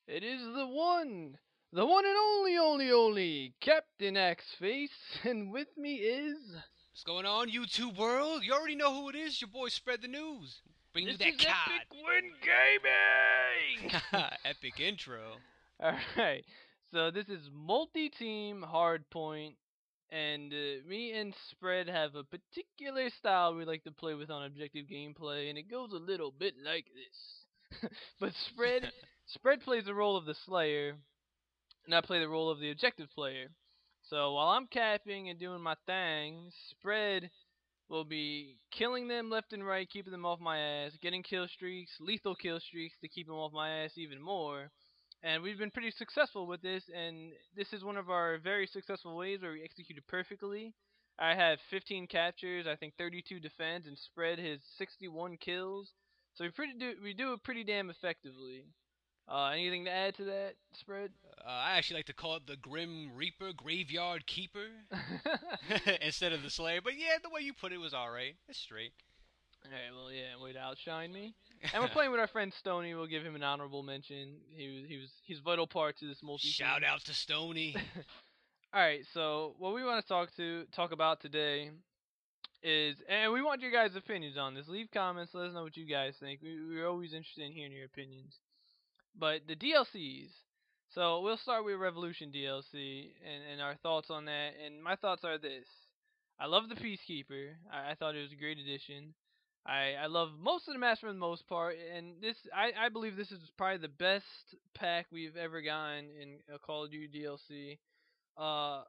It is the one and only CaptainAxFace, and with me is What's going on, YouTube world? You already know who it is. Your boy Spread the News. Bring you this that is Epic cod. Win Gaming. Epic intro. All right, so this is multi-team Hardpoint, and me and Spread have a particular style we like to play with on objective gameplay, and it goes a little bit like this. But Spread plays the role of the Slayer, and I play the role of the objective player. So while I'm capping and doing my thing, Spread will be killing them left and right, keeping them off my ass, getting kill streaks, lethal kill streaks to keep them off my ass even more. And we've been pretty successful with this, and this is one of our very successful ways where we execute it perfectly. I have 15 captures, I think 32 defense, and Spread his 61 kills. So we do it pretty damn effectively. Anything to add to that, Spread? I actually like to call it the Grim Reaper, Graveyard Keeper, instead of the Slayer. But yeah, the way you put it was alright. It's straight. Alright, well, yeah, way to outshine me. And we're playing with our friend Stony. We'll give him an honorable mention. He's vital part to this multi Shout team. out to Stony. All right, so what we want to talk about today is, and we want your guys' opinions on this. Leave comments. Let us know what you guys think. We're always interested in hearing your opinions. But the DLCs. So we'll start with Revolution DLC and our thoughts on that. And my thoughts are this: I love the Peacekeeper. I thought it was a great addition. I love most of the maps for the most part, and I believe this is probably the best pack we've ever gotten in a Call of Duty DLC. Uh,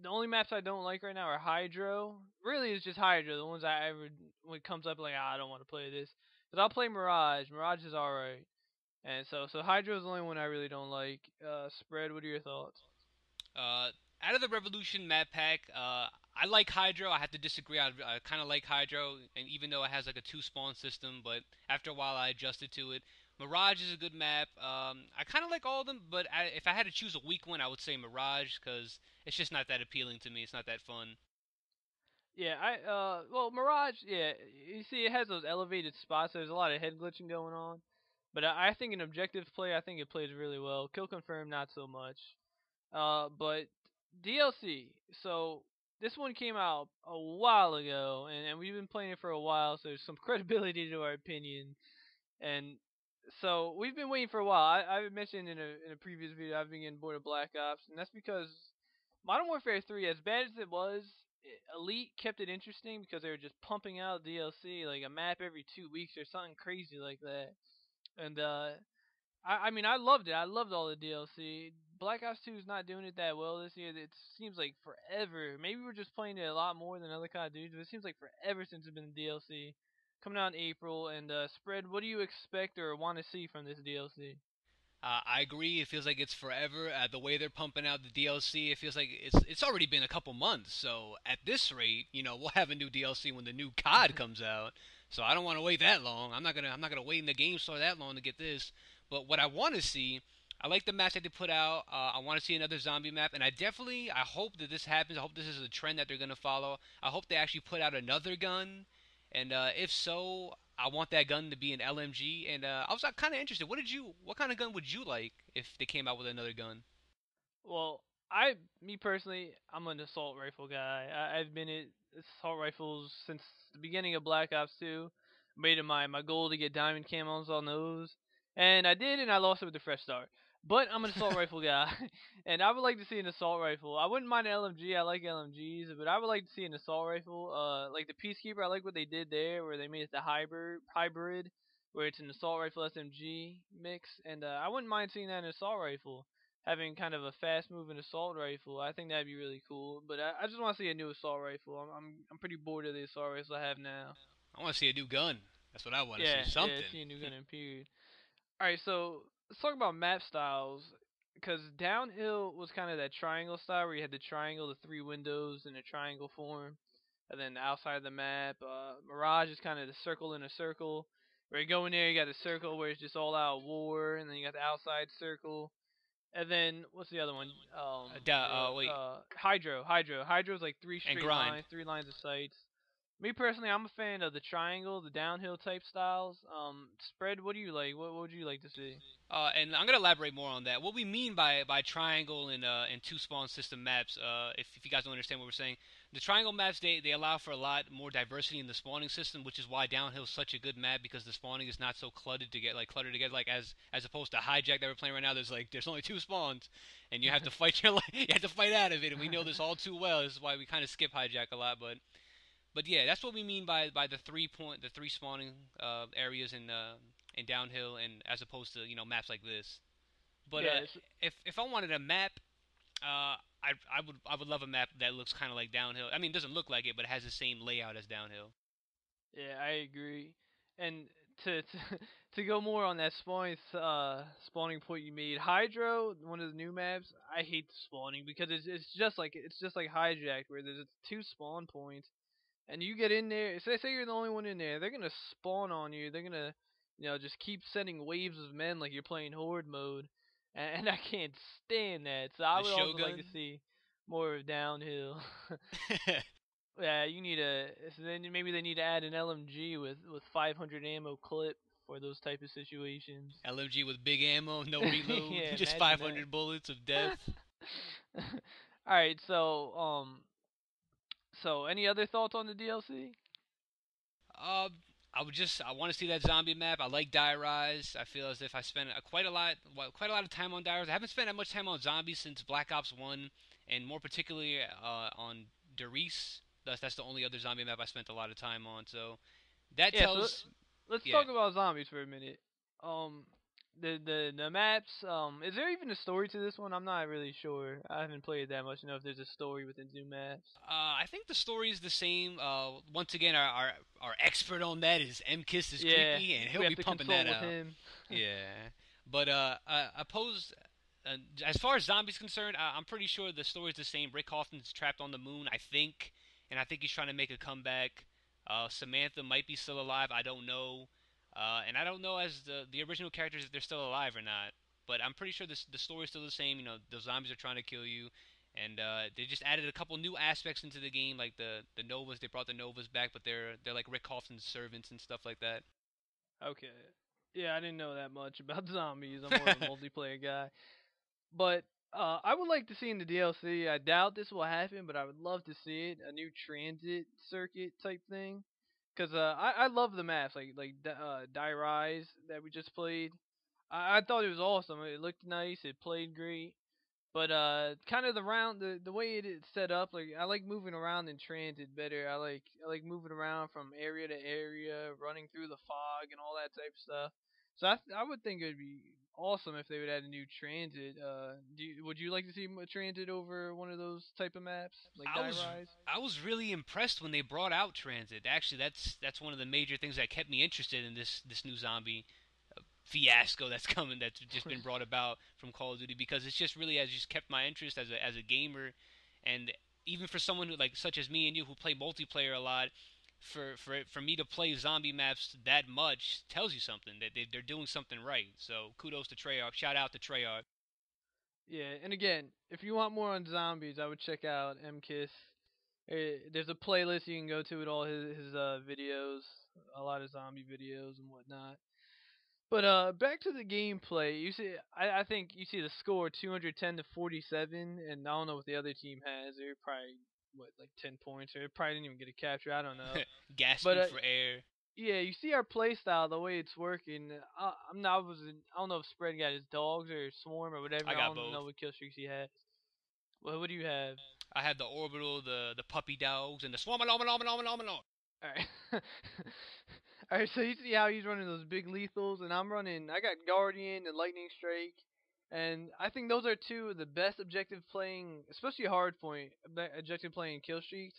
the only maps I don't like right now are Hydro. Really, it's just Hydro. The ones I ever when it comes up like I don't want to play this, because I'll play Mirage. Mirage is alright, and so Hydro is the only one I really don't like. Spread. What are your thoughts? Uh, Out of the Revolution map pack, I like Hydro. I have to disagree. I kind of like Hydro, and even though it has like a two spawn system, but after a while I adjusted to it. Mirage is a good map. I kind of like all of them, but if I had to choose a weak one, I would say Mirage because it's just not that appealing to me. It's not that fun. Yeah, well, Mirage, yeah, you see, it has those elevated spots. There's a lot of head glitching going on, but I think in objective play, I think it plays really well. Kill confirm, not so much. But DLC. So this one came out a while ago, and we've been playing it for a while, so there's some credibility to our opinion. And so we've been waiting for a while. I mentioned in a previous video I've been getting bored of Black Ops, and that's because Modern Warfare 3, as bad as it was, Elite kept it interesting because they were just pumping out DLC like a map every 2 weeks or something crazy like that. And I mean, I loved it. I loved all the DLC. Black Ops 2 is not doing it that well this year. It seems like forever. Maybe we're just playing it a lot more than other Call of Duties, but it seems like forever since it's been DLC. Coming out in April, and Spread, what do you expect or want to see from this DLC? I agree. It feels like it's forever. The way they're pumping out the DLC, it feels like it's already been a couple months. So at this rate, we'll have a new DLC when the new COD comes out. So I don't want to wait that long. I'm not gonna wait in the game store that long to get this. But what I want to see, I like the match that they put out. I want to see another zombie map, and I hope that this happens. I hope this is a trend that they're gonna follow. I hope they actually put out another gun, and if so, I want that gun to be an LMG. And I was kind of interested. What kind of gun would you like if they came out with another gun? Well, me personally, I'm an assault rifle guy. I've been at assault rifles since the beginning of Black Ops 2. Made it my goal to get diamond camos on those, and I did, and I lost it with the fresh start. But I'm an assault rifle guy, and I would like to see an assault rifle. I wouldn't mind an LMG. I like LMGs, but I would like to see an assault rifle. Like the Peacekeeper, I like what they did there, where they made it the hybrid, where it's an assault rifle SMG mix, and I wouldn't mind seeing that in an assault rifle having kind of a fast moving assault rifle. I think that'd be really cool. But I just want to see a new assault rifle. I'm pretty bored of the assault rifles I have now. I want to see a new gun. That's what I want to see. Yeah, Something. see a new gun in period. All right, so let's talk about map styles. Because downhill was kind of that triangle style where you had the triangle, the three windows in a triangle form, and then outside of the map, Mirage is kind of the circle in a circle. Where you go in there, you got the circle where it's just all out war, and then you got the outside circle. And then what's the other one? Wait. Hydro. Hydro's like three And straight grind. lines, three lines of sights. Me personally, I'm a fan of the triangle, the downhill type styles. Spread. What do you like? What would you like to see? And I'm gonna elaborate more on that. What we mean by triangle and two spawn system maps, if you guys don't understand what we're saying, the triangle maps they allow for a lot more diversity in the spawning system, which is why downhill is such a good map because the spawning is not so cluttered together like as opposed to hijack that we're playing right now. There's only two spawns, and you have to fight you have to fight out of it, and we know this all too well. This is why we kind of skip hijack a lot, but yeah, that's what we mean by the three spawning areas in downhill, and as opposed to maps like this. But Yes. if I wanted a map, I would love a map that looks kind of like downhill. I mean, it doesn't look like it, but it has the same layout as downhill. Yeah, I agree. And to to go more on that spawning point you made, Hydro, one of the new maps, I hate the spawning because it's just like hijacked where there's two spawn points and you get in there. Say you're the only one in there, they're gonna spawn on you. They're gonna just keep sending waves of men like you're playing horde mode, and I can't stand that. So I The would also like to Shogun. see more of downhill. Yeah, you need so then maybe they need to add an LMG with 500 ammo clip for those type of situations. LMG with big ammo, no reload, Yeah, just imagine that. 500 bullets of death. All right, so any other thoughts on the DLC? Uh, I want to see that zombie map. I like Die Rise. I feel as if I spent quite a lot of time on Die Rise. I haven't spent that much time on zombies since Black Ops 1, and more particularly on Derice. That's the only other zombie map I spent a lot of time on. So that Yeah, so tells, let's yeah. talk about zombies for a minute. Um, the maps. Is there even a story to this one? I'm not really sure. I haven't played that much to know if there's a story within new maps. I think the story is the same. Once again, our expert on that is MKiss is Yeah, creepy, and we he'll have be to pumping consult that with out. him. Yeah, but opposed. As far as zombies concerned, I'm pretty sure the story's the same. Rick Hoffman's trapped on the moon, I think, and I think he's trying to make a comeback. Samantha might be still alive. I don't know, and I don't know as the original characters if they're still alive or not. But I'm pretty sure the story's still the same. The zombies are trying to kill you, and they just added a couple new aspects into the game, like the Novas. They brought the Novas back, but they're like Rick Hoffman's servants and stuff like that. Okay. Yeah, I didn't know that much about zombies. I'm more of a multiplayer guy. But I would like to see in the DLC. I doubt this will happen, but I would love to see it. A new transit circuit type thing. Cause I love the maps like Die Rise that we just played. I thought it was awesome. It looked nice. It played great. But kind of the way it is set up, like I like moving around in transit better. I like moving around from area to area, running through the fog and all that type of stuff. So I would think it would be awesome if they would add a new transit. Would you like to see a transit over one of those type of maps like I Die was Rise? I was really impressed when they brought out transit. Actually, that's one of the major things that kept me interested in this new zombie fiasco that's coming that's just been brought about from Call of Duty because it's just really has just kept my interest as a gamer, and even for someone who like such as me and you who play multiplayer a lot, for me to play zombie maps that much tells you something that they're doing something right. So kudos to Treyarch. Shout out to Treyarch. Yeah, and again, if you want more on zombies, I would check out MKiss. There's a playlist you can go to with all his videos, a lot of zombie videos and whatnot. But back to the gameplay. You see, I think you see the score 210 to 47, and I don't know what the other team has. They're probably what like 10 points, or they probably didn't even get a capture. I don't know. But Gasping for air. yeah, you see our play style, the way it's working. I'm not. I don't know if Spread got his dogs or Swarm or whatever. I I got don't know both. what kill streaks he has. What do you have? I have the orbital, the puppy dogs, and the swarm. Alright. Alright, so you see how he's running those big lethals, and I got Guardian and Lightning Strike, and I think those are two of the best objective playing, especially Hardpoint, objective playing kill streaks,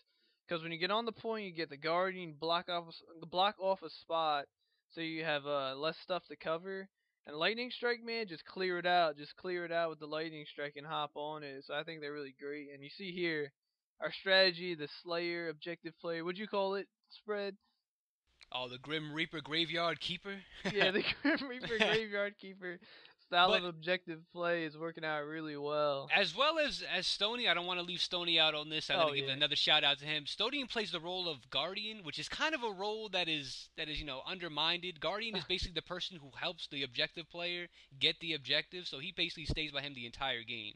because when you get on the point, you get the Guardian block off a spot, so you have less stuff to cover, and Lightning Strike, man, just clear it out with the Lightning Strike and hop on it, so I think they're really great, and you see here, our strategy, the Slayer objective player, would you call it? Spread. Oh, the Grim Reaper Graveyard Keeper. Yeah, the Grim Reaper Graveyard Keeper. style But of objective play is working out really well. as well as Stony, I don't want to leave Stony out on this. I'm Oh gonna give yeah. another shout out to him. Stony plays the role of Guardian, which is kind of a role that is undermined. Guardian is basically the person who helps the objective player get the objective, so he basically stays by him the entire game.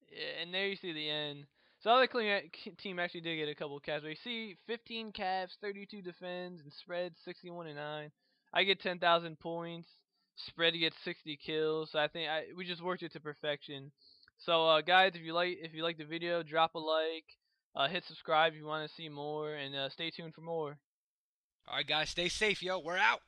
Yeah, and there you see the end. So the other team actually did get a couple of caps. But you see 15 caps, 32 defends, and spread 61 and 9. I get 10,000 points. Spread gets 60 kills. So I think we just worked it to perfection. So guys, if you like the video, drop a like, hit subscribe if you want to see more, and stay tuned for more. All right, guys, stay safe, yo. We're out.